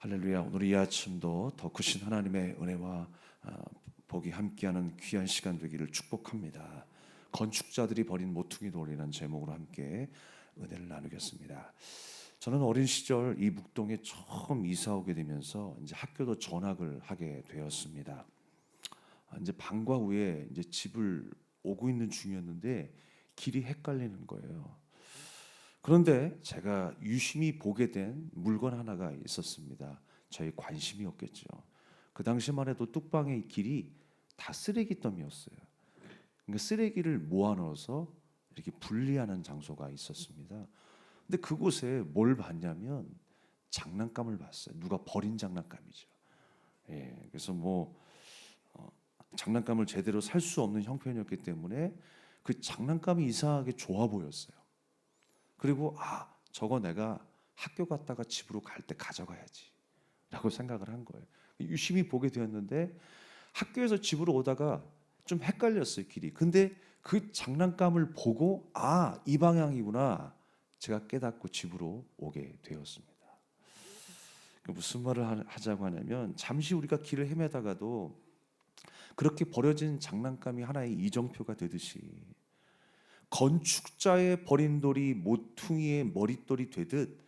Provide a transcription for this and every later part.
할렐루야. 오늘 이 아침도 더 크신 하나님의 은혜와 복이 함께하는 귀한 시간 되기를 축복합니다. 건축자들이 버린 모퉁이 돌이라는 제목으로 함께 은혜를 나누겠습니다. 저는 어린 시절 이 묵동에 처음 이사 오게 되면서 이제 학교도 전학을 하게 되었습니다. 이제 방과 후에 이제 집을 오고 있는 중이었는데 길이 헷갈리는 거예요. 그런데 제가 유심히 보게 된 물건 하나가 있었습니다. 저희 관심이었겠죠. 그 당시만 해도 뚝방의 길이 다 쓰레기 더미였어요. 그러니까 쓰레기를 모아넣어서 이렇게 분리하는 장소가 있었습니다. 근데 그곳에 뭘 봤냐면 장난감을 봤어요. 누가 버린 장난감이죠. 그래서 장난감을 제대로 살 수 없는 형편이었기 때문에 그 장난감이 이상하게 좋아 보였어요. 그리고 저거 내가 학교 갔다가 집으로 갈 때 가져가야지 라고 생각을 한 거예요. 유심히 보게 되었는데 학교에서 집으로 오다가 좀 헷갈렸어요, 길이. 근데 그 장난감을 보고 이 방향이구나 제가 깨닫고 집으로 오게 되었습니다. 무슨 말을 하자고 하냐면 잠시 우리가 길을 헤매다가도 그렇게 버려진 장난감이 하나의 이정표가 되듯이 건축자의 버린 돌이 모퉁이의 머릿돌이 되듯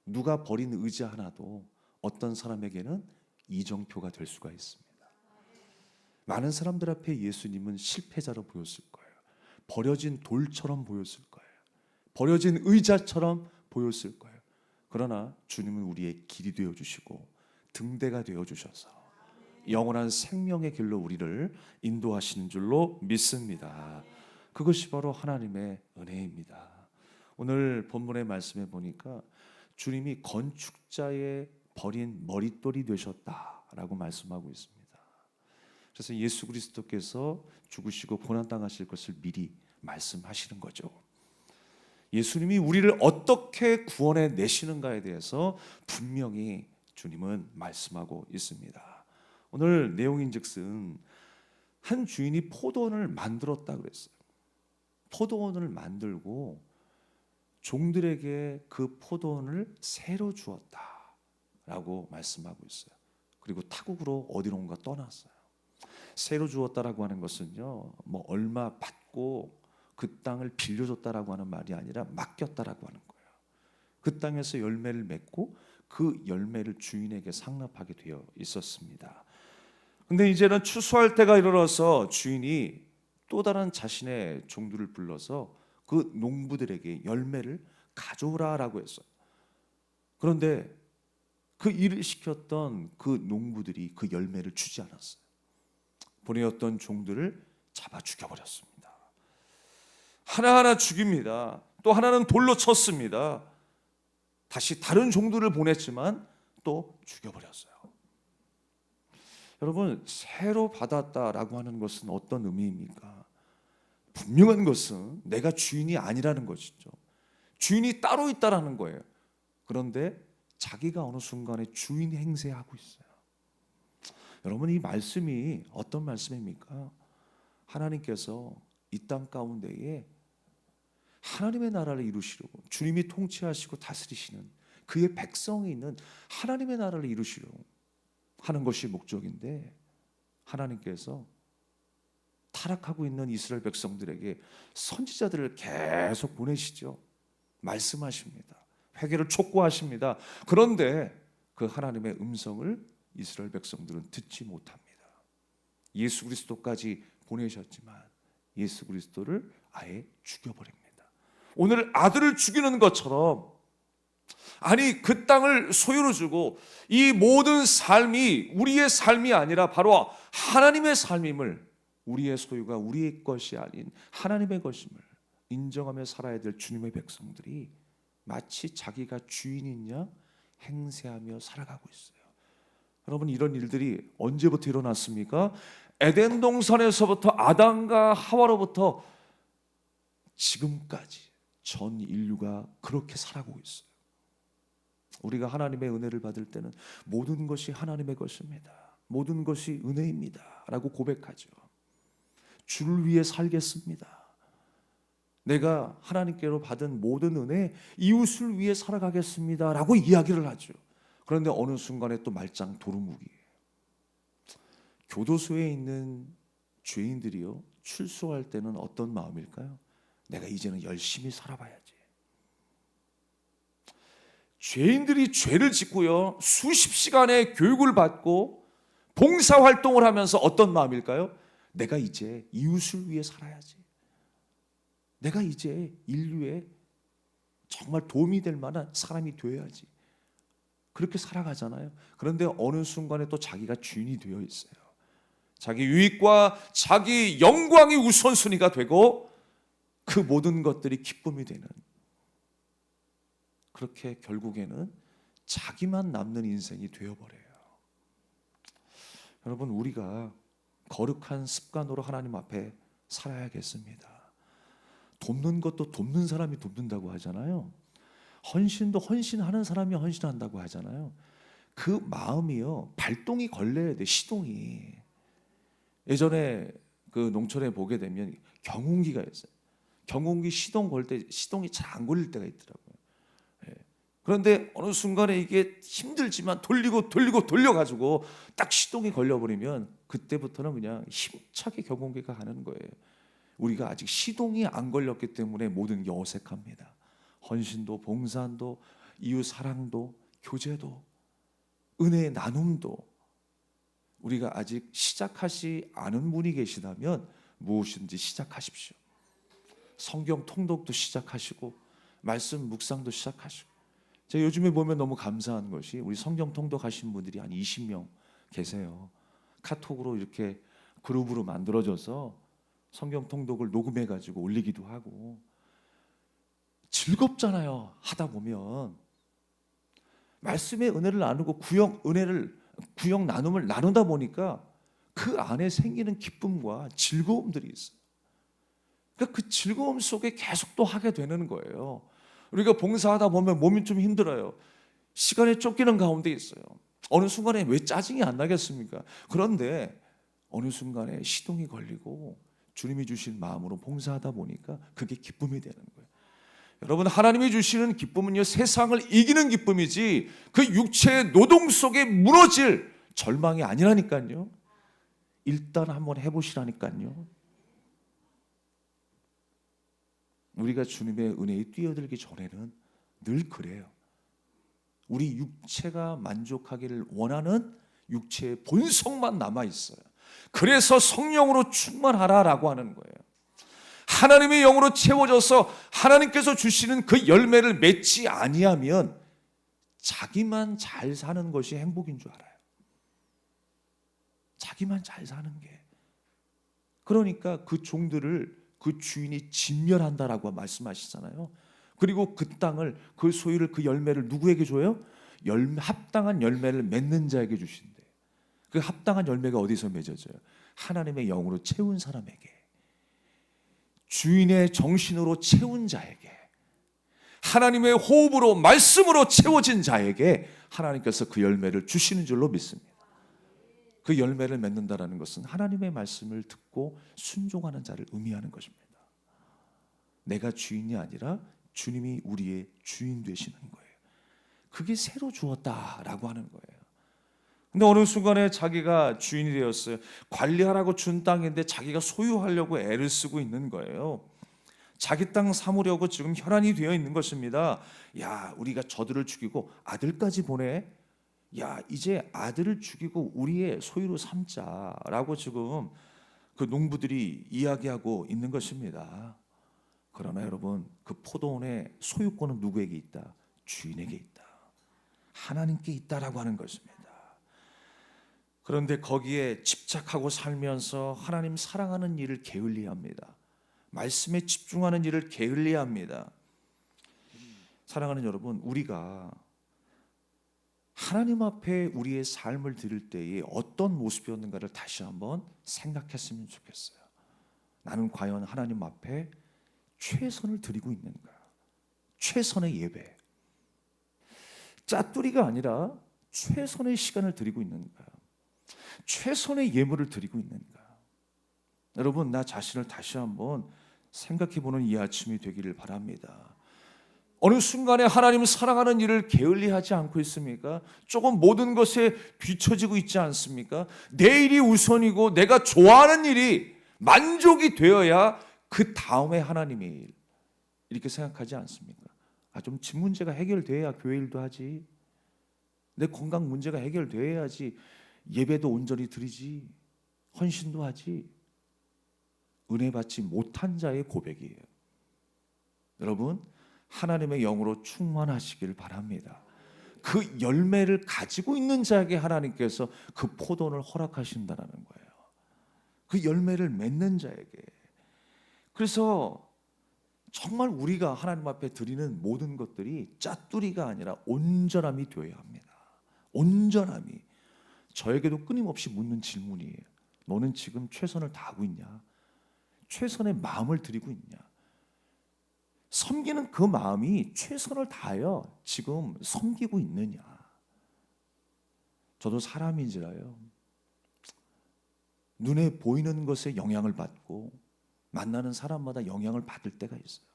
누가 버린 의자 하나도 어떤 사람에게는 이정표가 될 수가 있습니다. 많은 사람들 앞에 예수님은 실패자로 보였을 거예요. 버려진 돌처럼 보였을 거예요. 버려진 의자처럼 보였을 거예요. 그러나 주님은 우리의 길이 되어주시고 등대가 되어주셔서 영원한 생명의 길로 우리를 인도하시는 줄로 믿습니다. 그것이 바로 하나님의 은혜입니다. 오늘 본문의 말씀에 보니까 주님이 건축자의 버린 머릿돌이 되셨다라고 말씀하고 있습니다. 그래서 예수 그리스도께서 죽으시고 고난당하실 것을 미리 말씀하시는 거죠. 예수님이 우리를 어떻게 구원해 내시는가에 대해서 분명히 주님은 말씀하고 있습니다. 오늘 내용인즉슨 한 주인이 포도원을 만들었다 그랬어요. 포도원을 만들고 종들에게 그 포도원을 새로 주었다라고 말씀하고 있어요. 그리고 타국으로 어디론가 떠났어요. 새로 주었다라고 하는 것은요, 얼마 받고 그 땅을 빌려줬다라고 하는 말이 아니라 맡겼다라고 하는 거예요. 그 땅에서 열매를 맺고 그 열매를 주인에게 상납하게 되어 있었습니다. 근데 이제는 추수할 때가 이르러서 주인이 또 다른 자신의 종들을 불러서 그 농부들에게 열매를 가져오라라고 했어요. 그런데 그 일을 시켰던 그 농부들이 그 열매를 주지 않았어요. 보내었던 종들을 잡아 죽여버렸습니다. 하나하나 죽입니다. 또 하나는 돌로 쳤습니다. 다시 다른 종들을 보냈지만 또 죽여버렸어요. 여러분, 새로 받았다라고 하는 것은 어떤 의미입니까? 분명한 것은 내가 주인이 아니라는 것이죠. 주인이 따로 있다라는 거예요. 그런데 자기가 어느 순간에 주인 행세하고 있어요. 여러분, 이 말씀이 어떤 말씀입니까? 하나님께서 이 땅 가운데에 하나님의 나라를 이루시려고 주님이 통치하시고 다스리시는 그의 백성이 있는 하나님의 나라를 이루시려고 하는 것이 목적인데, 하나님께서 타락하고 있는 이스라엘 백성들에게 선지자들을 계속 보내시죠. 말씀하십니다. 회개를 촉구하십니다. 그런데 그 하나님의 음성을 이스라엘 백성들은 듣지 못합니다. 예수 그리스도까지 보내셨지만 예수 그리스도를 아예 죽여버립니다. 오늘 아들을 죽이는 것처럼, 그 땅을 소유로 주고 이 모든 삶이 우리의 삶이 아니라 바로 하나님의 삶임을, 우리의 소유가 우리의 것이 아닌 하나님의 것임을 인정하며 살아야 될 주님의 백성들이 마치 자기가 주인인 양 행세하며 살아가고 있어요. 여러분, 이런 일들이 언제부터 일어났습니까? 에덴 동산에서부터 아담과 하와로부터 지금까지 전 인류가 그렇게 살아가고 있어요. 우리가 하나님의 은혜를 받을 때는 모든 것이 하나님의 것입니다. 모든 것이 은혜입니다 라고 고백하죠. 주를 위해 살겠습니다. 내가 하나님께로 받은 모든 은혜, 이웃을 위해 살아가겠습니다 라고 이야기를 하죠. 그런데 어느 순간에 또 말짱 도루묵이에요. 교도소에 있는 죄인들이요, 출소할 때는 어떤 마음일까요? 내가 이제는 열심히 살아봐야지. 죄인들이 죄를 짓고요, 수십 시간의 교육을 받고 봉사활동을 하면서 어떤 마음일까요? 내가 이제 이웃을 위해 살아야지. 내가 이제 인류에 정말 도움이 될 만한 사람이 되어야지. 그렇게 살아가잖아요. 그런데 어느 순간에 또 자기가 주인이 되어 있어요. 자기 유익과 자기 영광이 우선순위가 되고 그 모든 것들이 기쁨이 되는, 그렇게 결국에는 자기만 남는 인생이 되어버려요. 여러분, 우리가 거룩한 습관으로 하나님 앞에 살아야겠습니다. 돕는 것도 돕는 사람이 돕는다고 하잖아요. 헌신도 헌신하는 사람이 헌신한다고 하잖아요. 그 마음이요, 발동이 걸려야 돼. 시동이. 예전에 그 농촌에 보게 되면 경운기가 있어요. 경운기 시동 걸 때 시동이 잘 안 걸릴 때가 있더라고요. 그런데 어느 순간에 이게 힘들지만 돌려가지고 딱 시동이 걸려버리면 그때부터는 그냥 힘차게 경운기가 가는 거예요. 우리가 아직 시동이 안 걸렸기 때문에 모든 게 어색합니다. 헌신도, 봉사도, 이웃 사랑도, 교제도, 은혜의 나눔도 우리가 아직 시작하지 않은 분이 계시다면 무엇인지 시작하십시오. 성경 통독도 시작하시고 말씀 묵상도 시작하시고. 제가 요즘에 보면 너무 감사한 것이 우리 성경 통독하신 분들이 한 20명 계세요. 카톡으로 이렇게 그룹으로 만들어져서 성경 통독을 녹음해가지고 올리기도 하고. 즐겁잖아요. 하다 보면 말씀의 은혜를 나누고 구역 나눔을 나누다 보니까 그 안에 생기는 기쁨과 즐거움들이 있어요. 그러니까 그 즐거움 속에 계속 또 하게 되는 거예요. 우리가 봉사하다 보면 몸이 좀 힘들어요. 시간에 쫓기는 가운데 있어요. 어느 순간에 왜 짜증이 안 나겠습니까? 그런데 어느 순간에 시동이 걸리고 주님이 주신 마음으로 봉사하다 보니까 그게 기쁨이 되는 거예요. 여러분, 하나님이 주시는 기쁨은요, 세상을 이기는 기쁨이지 그 육체의 노동 속에 무너질 절망이 아니라니까요. 일단 한번 해보시라니까요. 우리가 주님의 은혜에 뛰어들기 전에는 늘 그래요. 우리 육체가 만족하기를 원하는 육체의 본성만 남아있어요. 그래서 성령으로 충만하라라고 하는 거예요. 하나님의 영으로 채워져서 하나님께서 주시는 그 열매를 맺지 아니하면 자기만 잘 사는 것이 행복인 줄 알아요. 자기만 잘 사는 게. 그러니까 그 종들을 그 주인이 진멸한다라고 말씀하시잖아요. 그리고 그 땅을, 그 소유를, 그 열매를 누구에게 줘요? 합당한 열매를 맺는 자에게 주신대. 그 합당한 열매가 어디서 맺어져요? 하나님의 영으로 채운 사람에게, 주인의 정신으로 채운 자에게, 하나님의 호흡으로, 말씀으로 채워진 자에게 하나님께서 그 열매를 주시는 줄로 믿습니다. 그 열매를 맺는다라는 것은 하나님의 말씀을 듣고 순종하는 자를 의미하는 것입니다. 내가 주인이 아니라 주님이 우리의 주인 되시는 거예요. 그게 새로 주었다라고 하는 거예요. 근데 어느 순간에 자기가 주인이 되었어요. 관리하라고 준 땅인데 자기가 소유하려고 애를 쓰고 있는 거예요. 자기 땅 삼으려고 지금 혈안이 되어 있는 것입니다. 야, 우리가 저들을 죽이고 아들까지 보내. 야, 이제 아들을 죽이고 우리의 소유로 삼자라고 지금 그 농부들이 이야기하고 있는 것입니다. 그러나 여러분, 그 포도원의 소유권은 누구에게 있다? 주인에게 있다. 하나님께 있다라고 하는 것입니다. 그런데 거기에 집착하고 살면서 하나님 사랑하는 일을 게을리합니다. 말씀에 집중하는 일을 게을리합니다. 사랑하는 여러분, 우리가 하나님 앞에 우리의 삶을 드릴 때에 어떤 모습이었는가를 다시 한번 생각했으면 좋겠어요. 나는 과연 하나님 앞에 최선을 드리고 있는가? 최선의 예배, 짜투리가 아니라 최선의 시간을 드리고 있는가? 최선의 예물을 드리고 있는가? 여러분, 나 자신을 다시 한번 생각해보는 이 아침이 되기를 바랍니다. 어느 순간에 하나님을 사랑하는 일을 게을리하지 않고 있습니까? 조금 모든 것에 뒤처지고 있지 않습니까? 내 일이 우선이고 내가 좋아하는 일이 만족이 되어야 그 다음에 하나님의 일, 이렇게 생각하지 않습니까? 좀 집 문제가 해결돼야 교회 일도 하지, 내 건강 문제가 해결돼야지 예배도 온전히 드리지, 헌신도 하지. 은혜 받지 못한 자의 고백이에요. 여러분, 하나님의 영으로 충만하시길 바랍니다. 그 열매를 가지고 있는 자에게 하나님께서 그 포도원을 허락하신다는 거예요. 그 열매를 맺는 자에게. 그래서 정말 우리가 하나님 앞에 드리는 모든 것들이 짜투리가 아니라 온전함이 되어야 합니다. 온전함이. 저에게도 끊임없이 묻는 질문이에요. 너는 지금 최선을 다하고 있냐? 최선의 마음을 드리고 있냐? 섬기는 그 마음이 최선을 다하여 지금 섬기고 있느냐? 저도 사람인지라요, 눈에 보이는 것에 영향을 받고 만나는 사람마다 영향을 받을 때가 있어요.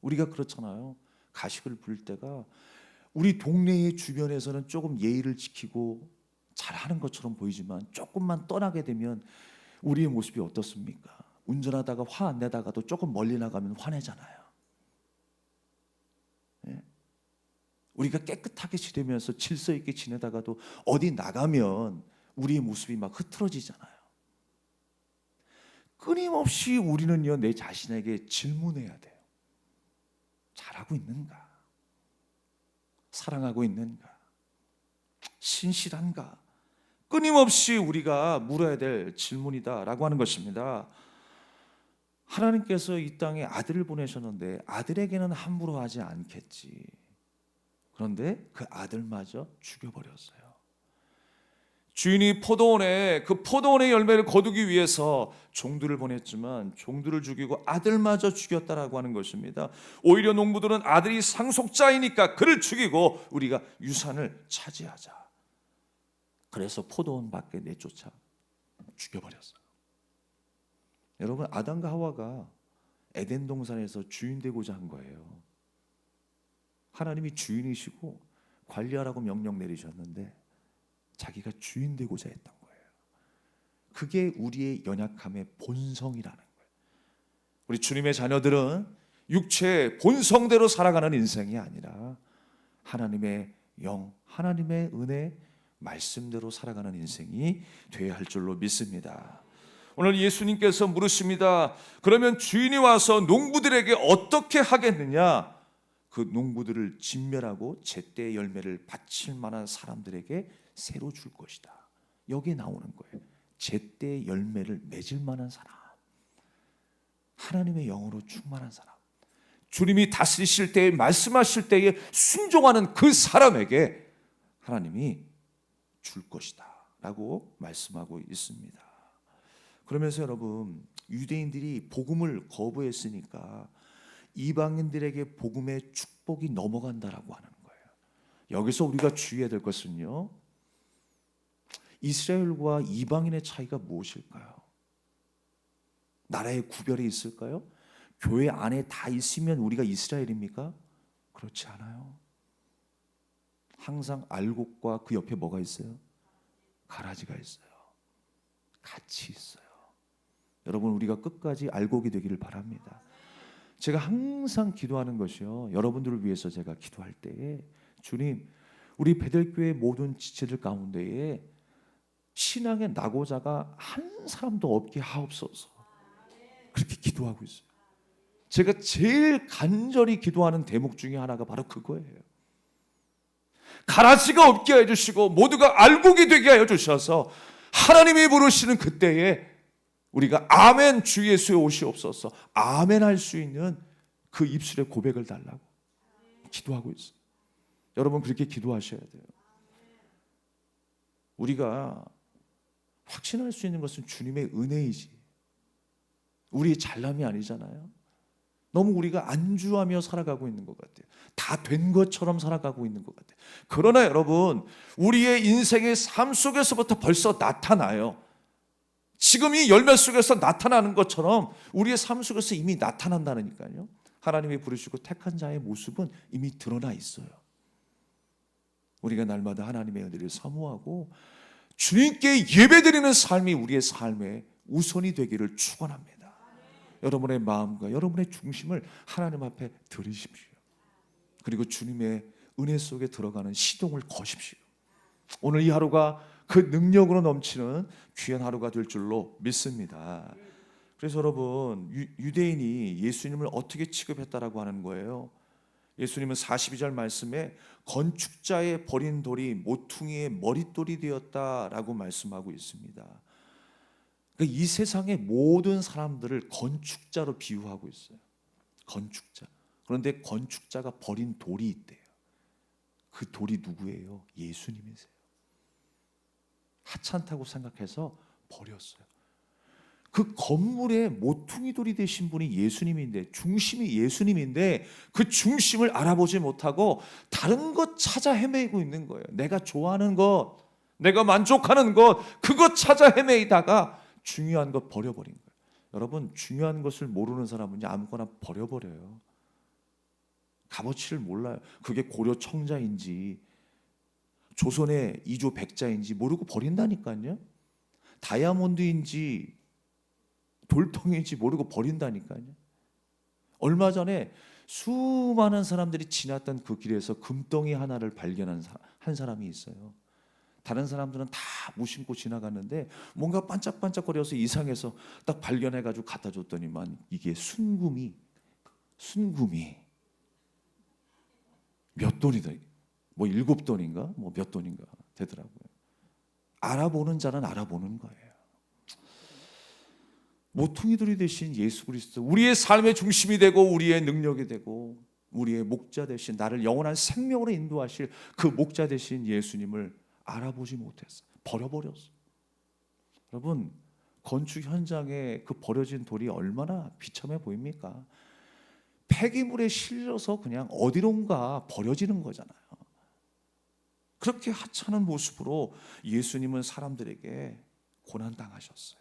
우리가 그렇잖아요. 가식을 부릴 때가 우리 동네의 주변에서는 조금 예의를 지키고 잘하는 것처럼 보이지만 조금만 떠나게 되면 우리의 모습이 어떻습니까? 운전하다가 화 안 내다가도 조금 멀리 나가면 화내잖아요. 네? 우리가 깨끗하게 지내면서 질서 있게 지내다가도 어디 나가면 우리의 모습이 막 흐트러지잖아요. 끊임없이 우리는요, 내 자신에게 질문해야 돼요. 잘하고 있는가? 사랑하고 있는가? 신실한가? 끊임없이 우리가 물어야 될 질문이다라고 하는 것입니다. 하나님께서 이 땅에 아들을 보내셨는데 아들에게는 함부로 하지 않겠지. 그런데 그 아들마저 죽여버렸어요. 주인이 포도원에 그 포도원의 열매를 거두기 위해서 종들을 보냈지만 종들을 죽이고 아들마저 죽였다라고 하는 것입니다. 오히려 농부들은 아들이 상속자이니까 그를 죽이고 우리가 유산을 차지하자. 그래서 포도원 밖에 내쫓아 죽여버렸어요. 여러분, 아담과 하와가 에덴 동산에서 주인 되고자 한 거예요. 하나님이 주인이시고 관리하라고 명령 내리셨는데 자기가 주인 되고자 했던 거예요. 그게 우리의 연약함의 본성이라는 거예요. 우리 주님의 자녀들은 육체의 본성대로 살아가는 인생이 아니라 하나님의 영, 하나님의 은혜, 말씀대로 살아가는 인생이 되어야 할 줄로 믿습니다. 오늘 예수님께서 물으십니다. 그러면 주인이 와서 농부들에게 어떻게 하겠느냐? 그 농부들을 진멸하고 제때의 열매를 바칠 만한 사람들에게 새로 줄 것이다. 여기에 나오는 거예요. 제때의 열매를 맺을 만한 사람, 하나님의 영으로 충만한 사람, 주님이 다스리실 때에, 말씀하실 때에 순종하는 그 사람에게 하나님이 줄 것이다 라고 말씀하고 있습니다. 그러면서 여러분, 유대인들이 복음을 거부했으니까 이방인들에게 복음의 축복이 넘어간다라고 하는 거예요. 여기서 우리가 주의해야 될 것은요, 이스라엘과 이방인의 차이가 무엇일까요? 나라의 구별이 있을까요? 교회 안에 다 있으면 우리가 이스라엘입니까? 그렇지 않아요. 항상 알곡과 그 옆에 뭐가 있어요? 가라지가 있어요. 같이 있어요. 여러분, 우리가 끝까지 알곡이 되기를 바랍니다. 제가 항상 기도하는 것이요, 여러분들을 위해서 제가 기도할 때에, 주님, 우리 베델교회 모든 지체들 가운데에 신앙의 낙오자가 한 사람도 없게 하옵소서. 그렇게 기도하고 있어요. 제가 제일 간절히 기도하는 대목 중에 하나가 바로 그거예요. 가라지가 없게 해주시고 모두가 알곡이 되게 하여 주셔서 하나님이 부르시는 그때에 우리가 아멘 주 예수의 오시옵소서, 아멘 할 수 있는 그 입술의 고백을 달라고 기도하고 있어요. 여러분, 그렇게 기도하셔야 돼요. 우리가 확신할 수 있는 것은 주님의 은혜이지 우리의 잘남이 아니잖아요. 너무 우리가 안주하며 살아가고 있는 것 같아요. 다 된 것처럼 살아가고 있는 것 같아요. 그러나 여러분, 우리의 인생의 삶 속에서부터 벌써 나타나요. 지금 이 열매 속에서 나타나는 것처럼 우리의 삶 속에서 이미 나타난다니까요. 하나님이 부르시고 택한 자의 모습은 이미 드러나 있어요. 우리가 날마다 하나님의 은혜를 사모하고 주님께 예배드리는 삶이 우리의 삶의 우선이 되기를 축원합니다. 여러분의 마음과 여러분의 중심을 하나님 앞에 드리십시오. 그리고 주님의 은혜 속에 들어가는 시동을 거십시오. 오늘 이 하루가 그 능력으로 넘치는 귀한 하루가 될 줄로 믿습니다. 그래서 여러분, 유대인이 예수님을 어떻게 취급했다라고 하는 거예요? 예수님은 42절 말씀에 건축자의 버린 돌이 모퉁이의 머릿돌이 되었다라고 말씀하고 있습니다. 그러니까 이 세상의 모든 사람들을 건축자로 비유하고 있어요. 건축자. 그런데 건축자가 버린 돌이 있대요. 그 돌이 누구예요? 예수님이세요. 하찮다고 생각해서 버렸어요. 그 건물의 모퉁이 돌이 되신 분이 예수님인데, 중심이 예수님인데 그 중심을 알아보지 못하고 다른 것 찾아 헤매고 있는 거예요. 내가 좋아하는 것, 내가 만족하는 것, 그것 찾아 헤매이다가 중요한 것 버려버린 거예요. 여러분, 중요한 것을 모르는 사람은 아무거나 버려버려요. 값어치를 몰라요. 그게 고려 청자인지 조선의 이조 백자인지 모르고 버린다니까요. 다이아몬드인지 돌덩이인지 모르고 버린다니까요. 얼마 전에 수많은 사람들이 지났던 그 길에서 금덩이 하나를 발견한 한 사람이 있어요. 다른 사람들은 다 무심코 지나갔는데 뭔가 반짝반짝거려서 이상해서 딱 발견해가지고 갖다 줬더니만 이게 순금이 몇 돈이다. 뭐 7돈인가 뭐 몇 돈인가 되더라고요. 알아보는 자는 알아보는 거예요. 모퉁이돌이 되신 예수 그리스도, 우리의 삶의 중심이 되고 우리의 능력이 되고 우리의 목자 되신, 나를 영원한 생명으로 인도하실 그 목자 되신 예수님을 알아보지 못했어요. 버려버렸어요. 여러분, 건축 현장에 그 버려진 돌이 얼마나 비참해 보입니까? 폐기물에 실려서 그냥 어디론가 버려지는 거잖아요. 그렇게 하찮은 모습으로 예수님은 사람들에게 고난당하셨어요.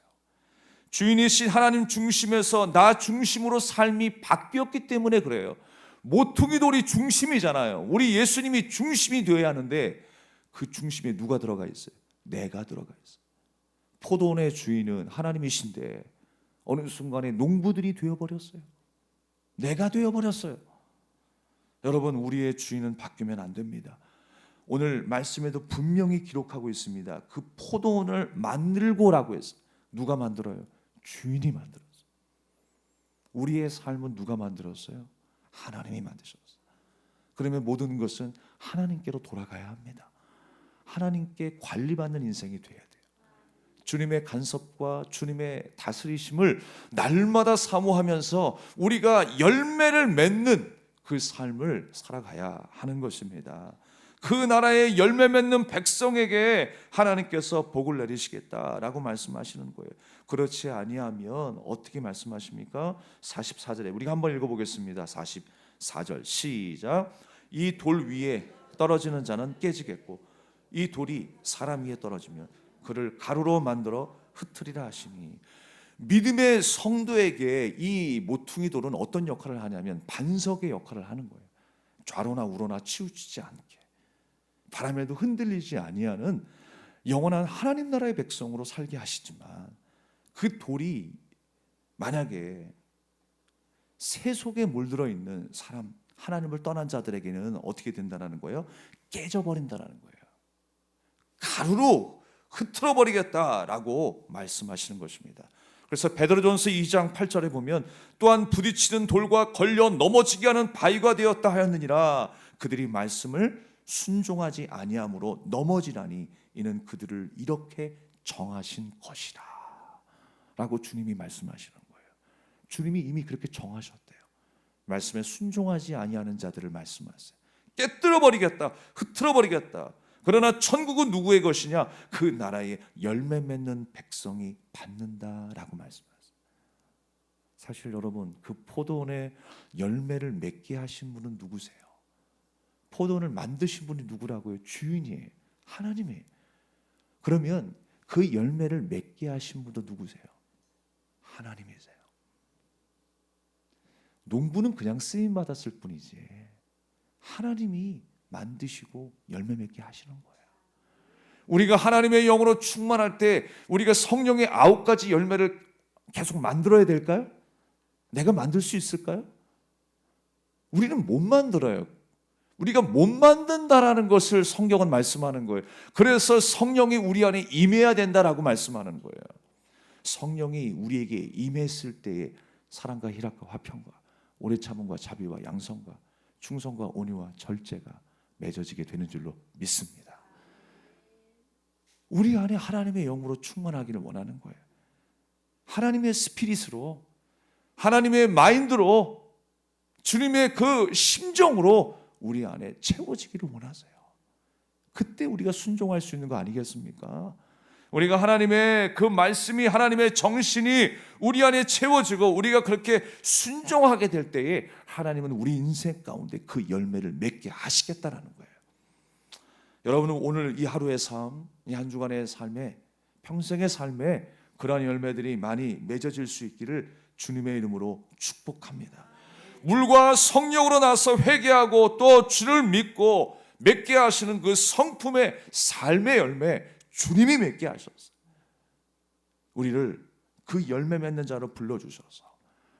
주인이신 하나님 중심에서 나 중심으로 삶이 바뀌었기 때문에 그래요. 모퉁이 돌이 중심이잖아요. 우리 예수님이 중심이 되어야 하는데 그 중심에 누가 들어가 있어요? 내가 들어가 있어요. 포도원의 주인은 하나님이신데 어느 순간에 농부들이 되어버렸어요. 내가 되어버렸어요. 여러분, 우리의 주인은 바뀌면 안 됩니다. 오늘 말씀에도 분명히 기록하고 있습니다. 그 포도원을 만들고라고 했어요. 누가 만들어요? 주인이 만들었어요. 우리의 삶은 누가 만들었어요? 하나님이 만드셨어요. 그러면 모든 것은 하나님께로 돌아가야 합니다. 하나님께 관리받는 인생이 돼야 돼요. 주님의 간섭과 주님의 다스리심을 날마다 사모하면서 우리가 열매를 맺는 그 삶을 살아가야 하는 것입니다. 그 나라의 열매 맺는 백성에게 하나님께서 복을 내리시겠다라고 말씀하시는 거예요. 그렇지 아니하면 어떻게 말씀하십니까? 44절에 우리가 한번 읽어보겠습니다. 44절 시작. 이 돌 위에 떨어지는 자는 깨지겠고 이 돌이 사람 위에 떨어지면 그를 가루로 만들어 흩으리라 하시니, 믿음의 성도에게 이 모퉁이 돌은 어떤 역할을 하냐면 반석의 역할을 하는 거예요. 좌로나 우로나 치우치지 않게, 바람에도 흔들리지 아니하는 영원한 하나님 나라의 백성으로 살게 하시지만, 그 돌이 만약에 새 속에 물들어 있는 사람, 하나님을 떠난 자들에게는 어떻게 된다는 거예요? 깨져버린다는 거예요. 가루로 흐트러 버리겠다라고 말씀하시는 것입니다. 그래서 베드로전서 2장 8절에 보면 또한 부딪히는 돌과 걸려 넘어지게 하는 바위가 되었다 하였느니라. 그들이 말씀을 순종하지 아니함으로 넘어지라니 이는 그들을 이렇게 정하신 것이라 라고 주님이 말씀하시는 거예요. 주님이 이미 그렇게 정하셨대요. 말씀에 순종하지 아니하는 자들을 말씀하세요. 깨뜨려 버리겠다, 흩트러 버리겠다. 그러나 천국은 누구의 것이냐? 그 나라의 열매 맺는 백성이 받는다라고 말씀하세요. 사실 여러분, 그 포도원의 열매를 맺게 하신 분은 누구세요? 포도원을 만드신 분이 누구라고요? 주인이에요. 하나님이에요. 그러면 그 열매를 맺게 하신 분도 누구세요? 하나님이세요. 농부는 그냥 쓰임 받았을 뿐이지 하나님이 만드시고 열매 맺게 하시는 거예요. 우리가 하나님의 영으로 충만할 때 우리가 성령의 9가지 열매를 계속 만들어야 될까요? 내가 만들 수 있을까요? 우리는 못 만들어요. 우리가 못 만든다라는 것을 성경은 말씀하는 거예요. 그래서 성령이 우리 안에 임해야 된다라고 말씀하는 거예요. 성령이 우리에게 임했을 때에 사랑과 희락과 화평과 오래 참음과 자비와 양성과 충성과 온유와 절제가 맺어지게 되는 줄로 믿습니다. 우리 안에 하나님의 영으로 충만하기를 원하는 거예요. 하나님의 스피릿으로, 하나님의 마인드로, 주님의 그 심정으로 우리 안에 채워지기를 원하세요. 그때 우리가 순종할 수 있는 거 아니겠습니까? 우리가 하나님의 그 말씀이, 하나님의 정신이 우리 안에 채워지고 우리가 그렇게 순종하게 될 때에 하나님은 우리 인생 가운데 그 열매를 맺게 하시겠다라는 거예요. 여러분은 오늘 이 하루의 삶, 이 한 주간의 삶에, 평생의 삶에 그러한 열매들이 많이 맺어질 수 있기를 주님의 이름으로 축복합니다. 물과 성령으로 나서 회개하고 또 주를 믿고 맺게 하시는 그 성품의 삶의 열매, 주님이 맺게 하셨어요. 우리를 그 열매 맺는 자로 불러주셔서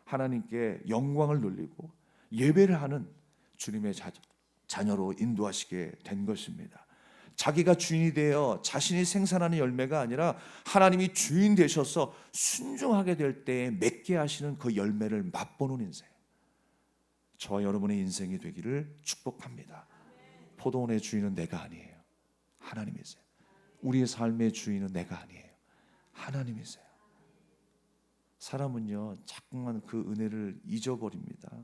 하나님께 영광을 돌리고 예배를 하는 주님의 자녀로 인도하시게 된 것입니다. 자기가 주인이 되어 자신이 생산하는 열매가 아니라 하나님이 주인 되셔서 순종하게 될 때에 맺게 하시는 그 열매를 맛보는 인생, 저와 여러분의 인생이 되기를 축복합니다. 포도원의 주인은 내가 아니에요. 하나님이세요. 우리의 삶의 주인은 내가 아니에요. 하나님이세요. 사람은요 자꾸만 그 은혜를 잊어버립니다.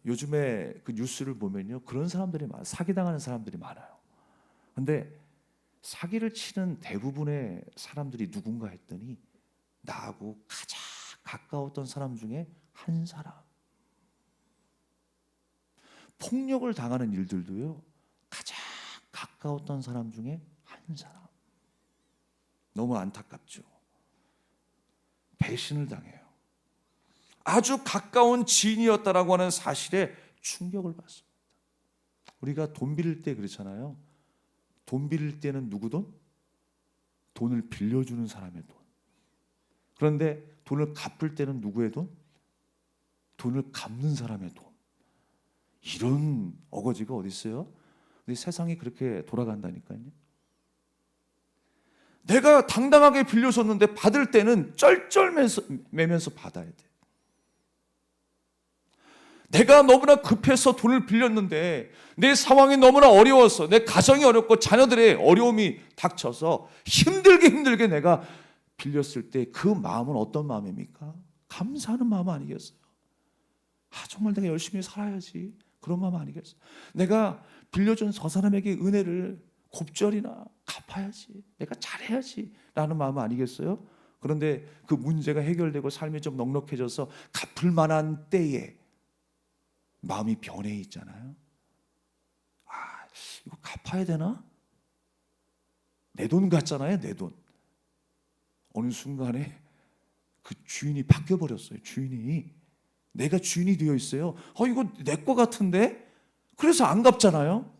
요즘에 그 뉴스를 보면요 그런 사람들이 많아요. 사기당하는 사람들이 많아요. 근데 사기를 치는 대부분의 사람들이 누군가 했더니 나하고 가장 가까웠던 사람 중에 한 사람. 폭력을 당하는 일들도요 가장 가까웠던 사람 중에 한 사람. 너무 안타깝죠. 배신을 당해요. 아주 가까운 지인이었다라고 하는 사실에 충격을 받습니다. 우리가 돈 빌릴 때 그렇잖아요. 돈 빌릴 때는 누구 돈? 돈을 빌려주는 사람의 돈. 그런데 돈을 갚을 때는 누구의 돈? 돈을 갚는 사람의 돈. 이런 어거지가 어디 있어요? 근데 세상이 그렇게 돌아간다니까요. 내가 당당하게 빌려줬는데 받을 때는 쩔쩔매면서 받아야 돼. 내가 너무나 급해서 돈을 빌렸는데 내 상황이 너무나 어려워서 내 가정이 어렵고 자녀들의 어려움이 닥쳐서 힘들게 내가 빌렸을 때 그 마음은 어떤 마음입니까? 감사하는 마음 아니겠어요? 정말 내가 열심히 살아야지. 그런 마음 아니겠어요? 내가 빌려준 저 사람에게 은혜를 곱절이나 갚아야지. 내가 잘해야지 라는 마음 아니겠어요? 그런데 그 문제가 해결되고 삶이 좀 넉넉해져서 갚을 만한 때에 마음이 변해 있잖아요. 이거 갚아야 되나? 내 돈 같잖아요. 내 돈. 어느 순간에 그 주인이 바뀌어버렸어요. 주인이. 내가 주인이 되어 있어요. 이거 내 거 같은데? 그래서 안 갚잖아요.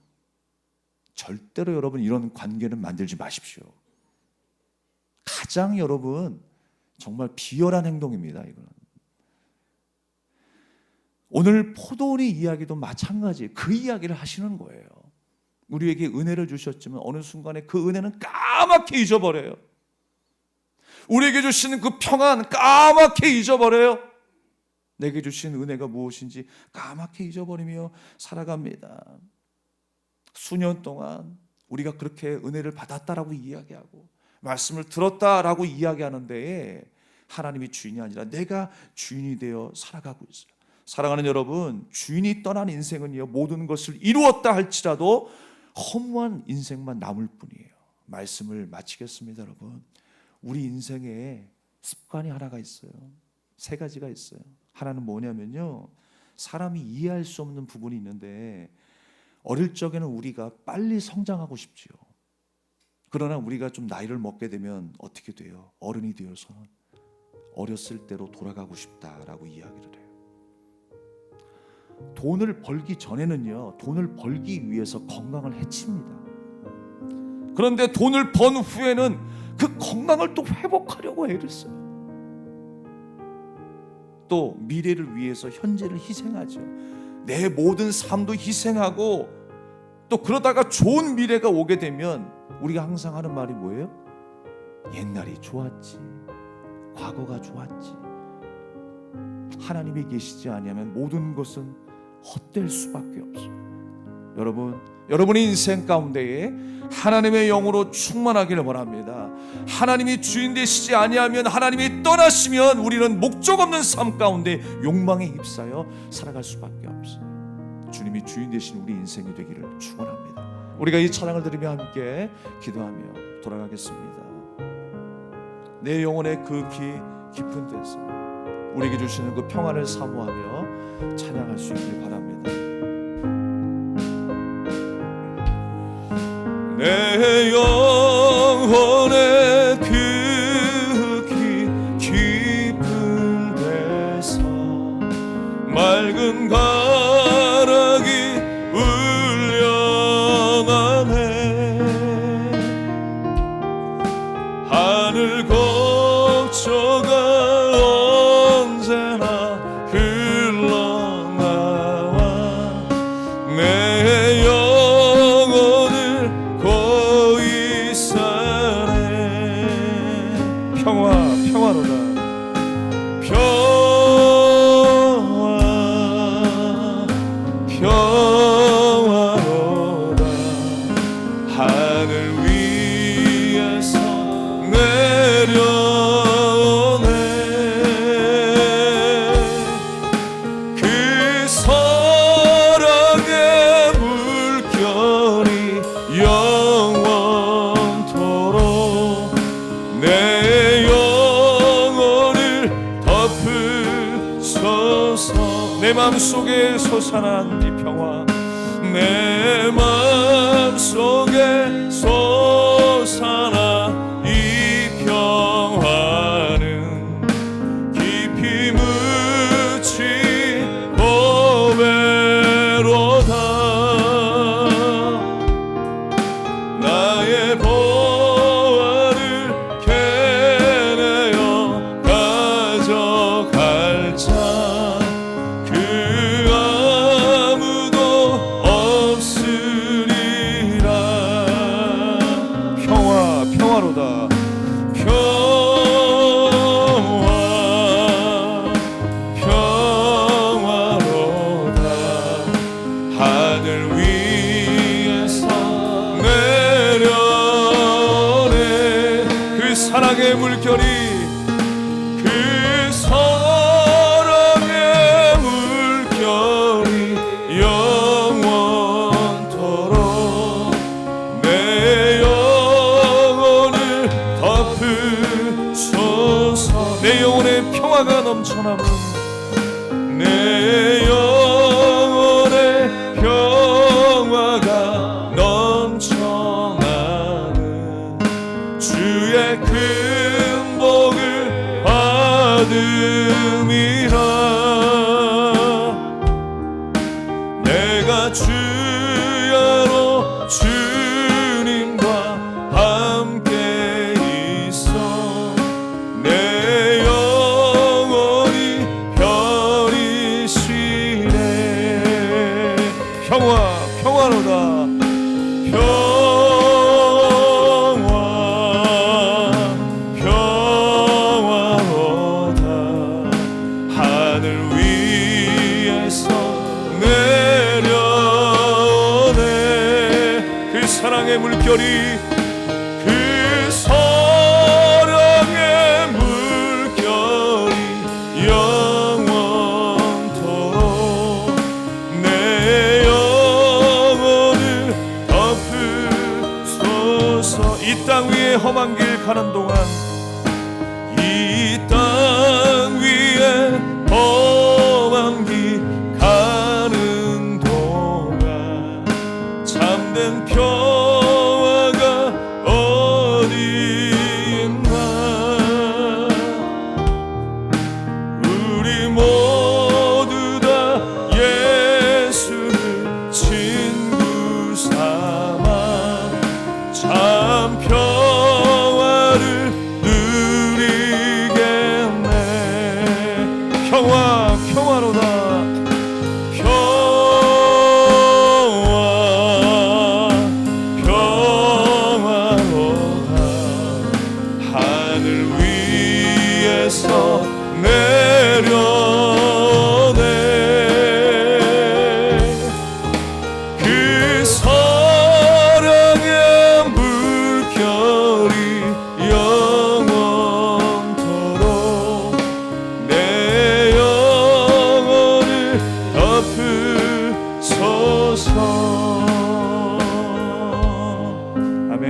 절대로 여러분 이런 관계는 만들지 마십시오. 가장 여러분 정말 비열한 행동입니다. 이거는. 오늘 포도원의 이야기도 마찬가지. 그 이야기를 하시는 거예요. 우리에게 은혜를 주셨지만 어느 순간에 그 은혜는 까맣게 잊어버려요. 우리에게 주시는 그 평안 까맣게 잊어버려요. 내게 주신 은혜가 무엇인지 까맣게 잊어버리며 살아갑니다. 수년 동안 우리가 그렇게 은혜를 받았다라고 이야기하고 말씀을 들었다라고 이야기하는데 하나님이 주인이 아니라 내가 주인이 되어 살아가고 있어요. 사랑하는 여러분, 주인이 떠난 인생은요 모든 것을 이루었다 할지라도 허무한 인생만 남을 뿐이에요. 말씀을 마치겠습니다. 여러분, 우리 인생에 습관이 하나가 있어요. 3가지가 있어요. 하나는 뭐냐면요, 사람이 이해할 수 없는 부분이 있는데 어릴 적에는 우리가 빨리 성장하고 싶지요. 그러나 우리가 좀 나이를 먹게 되면 어떻게 돼요? 어른이 되어서 어렸을 때로 돌아가고 싶다라고 이야기를 해요. 돈을 벌기 전에는요, 돈을 벌기 위해서 건강을 해칩니다. 그런데 돈을 번 후에는 그 건강을 또 회복하려고 애를 써요. 또 미래를 위해서 현재를 희생하죠. 내 모든 삶도 희생하고, 또 그러다가 좋은 미래가 오게 되면 우리가 항상 하는 말이 뭐예요? 옛날이 좋았지, 과거가 좋았지. 하나님이 계시지 아니하면 모든 것은 헛될 수밖에 없어요. 여러분의 인생 가운데에 하나님의 영으로 충만하기를 바랍니다. 하나님이 주인 되시지 아니하면, 하나님이 떠나시면 우리는 목적 없는 삶 가운데 욕망에 휩싸여 살아갈 수밖에 없어요. 주님이 주인 되신 우리 인생이 되기를 축원합니다. 우리가 이 찬양을 들으며 함께 기도하며 돌아가겠습니다. 내 영혼의 그 깊은 데서 우리에게 주시는 그 평안을 사모하며 찬양할 수 있길 바랍니다. 내 영혼의 그 깊은 데서 맑은 가락이 울려나네. 하늘 거쳐가 언제나 흘러나와 내 영혼을 거의 사네. 평화로다. 평화로다. 하늘 위에서 내려오네. 그 사랑의 물결이 영원토록 내 영혼을 덮으소서. 내 마음속에 솟아난 이 평화, 내 마음속에 솟아난 이 평화는 깊이 묻힌 보배로다. 나의 보화를 캐내어 가져갈 자 그 아무도 없으리라. 평화로다. 평화로다. 하늘 위에서 내려오네. 그 사랑의 물결이, 그 사랑의 물결이 영원토록 내 영혼을 덮으소서. 내 영혼에 평화가 넘쳐나는, 내 영혼에 평화가 넘쳐나는 주의 큰 복을 받음이라. 내가 주야로 주님과 함께 있어 내 영혼이 별이 시네. 평화로다. 평화로다. 하늘 위에서 내려오네. 그 사랑의 물결이, 그 사랑의 물결이 영원토록 내 영혼을 덮으소서. 이 땅 위에 험한 길 가는 동안, 이 땅 위에 험한 길 가는 동안 참된 평화가 어디 있나. 우리 모두 다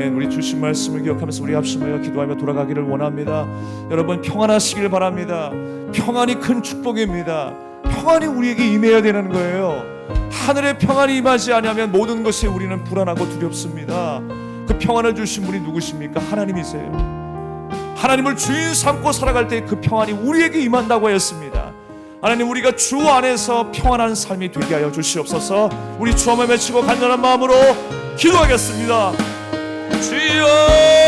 아멘. 우리 주신 말씀을 기억하면서 우리 합심하여 기도하며 돌아가기를 원합니다. 여러분 평안하시길 바랍니다. 평안이 큰 축복입니다. 평안이 우리에게 임해야 되는 거예요. 하늘의 평안이 임하지 아니하면 모든 것에 우리는 불안하고 두렵습니다. 그 평안을 주신 분이 누구십니까? 하나님이세요. 하나님을 주인 삼고 살아갈 때 그 평안이 우리에게 임한다고 하였습니다. 하나님, 우리가 주 안에서 평안한 삶이 되게 하여 주시옵소서. 우리 주 한번 외치고 간절한 마음으로 기도하겠습니다. 주여